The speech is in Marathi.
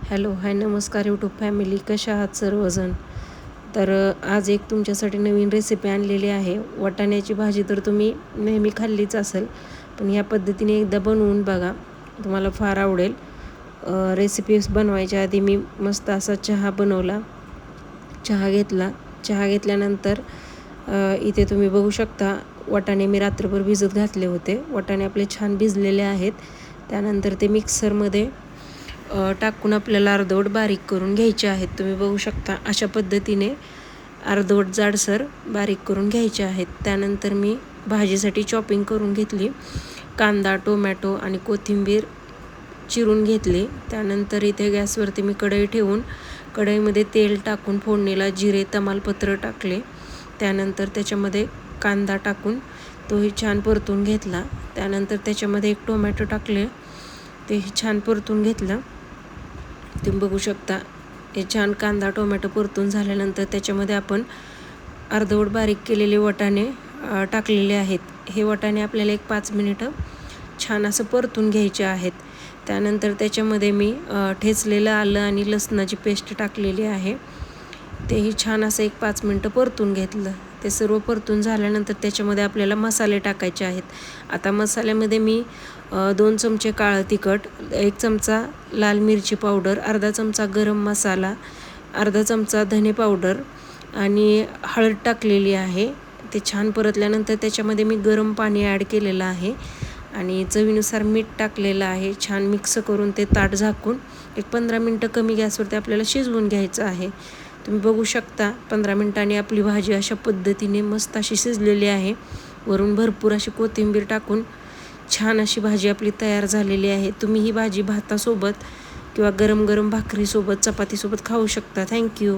हॅलो हाय नमस्कार यूट्यूब फॅमिली, कशा आहात सर्वजण. तर आज एक तुमच्यासाठी नवीन रेसिपी आणलेली आहे. वाटाण्याची भाजी तर तुम्ही नेहमी खाल्लीच असेल, पण या पद्धतीने एकदा बनवून बघा, तुम्हाला फार आवडेल. रेसिपीज बनवायच्या आधी मी मस्त असा चहा बनवला. चहा घेतल्यानंतर इथे तुम्ही बघू शकता, वाटाणे मी रात्रभर भिजत घातले होते. वाटाणे आपले छान भिजलेले आहेत. त्यानंतर ते मिक्सरमध्ये टाकून आपल्याला अर्धवट बारीक करून घ्यायचे आहेत. तुम्ही बघू शकता अशा पद्धतीने अर्धवट जाडसर बारीक करून घ्यायचे आहेत. त्यानंतर मी भाजीसाठी चॉपिंग करून घेतली. कांदा, टोमॅटो आणि कोथिंबीर चिरून घेतली. त्यानंतर इथे गॅसवरती मी कढई ठेवून कढईमध्ये तेल टाकून फोडणीला जिरे, तमालपत्र टाकले. त्यानंतर त्याच्यामध्ये कांदा टाकून तोही छान परतून घेतला. त्यानंतर त्याच्यामध्ये एक टोमॅटो टाकले, तेही छान परतून घेतलं. तुम्ही बघू शकता हे छान कांदा टोमॅटो परतून झाल्यानंतर त्याच्यामध्ये आपण अर्धवट बारीक केलेले वाटाणे टाकलेले आहेत. हे वाटाणे आपल्याला 1-5 मिनिटं छान असं परतून घ्यायचे आहेत. त्यानंतर त्याच्यामध्ये मी ठेचलेलं आलं आणि लसणाची पेस्ट टाकलेली आहे. तेही छान असं 1-5 मिनिटं परतून घेतलं. ते सर्व परतून झाल्यानंतर त्याच्यामध्ये आपल्याला मसाले टाकायचे आहेत. आता मसाल्यामध्ये मी 2 चमचे काळं तिखट, 1 चमचा लाल मिरची पावडर, अर्धा चमचा गरम मसाला, अर्धा चमचा धने पावडर आणि हळद टाकलेली आहे. ते छान परतल्यानंतर त्याच्यामध्ये मी गरम पाणी ॲड केलेलं आहे आणि चवीनुसार मीठ टाकलेलं आहे. छान मिक्स करून ते ताट झाकून 15 मिनटं कमी गॅसवरती आपल्याला शिजवून घ्यायचं आहे. तुम्ही बघू शकता 15 मिनिटांनी आपली भाजी अशा पद्धतीने मस्त अशी शिजलेली आहे. वरून भरपूर अशी कोथिंबीर टाकून छान अशी भाजी आपली तयार झालेली आहे. तुम्ही ही भाजी भातासोबत किंवा गरम गरम भाकरीसोबत, चपातीसोबत खाऊ शकता. थँक्यू.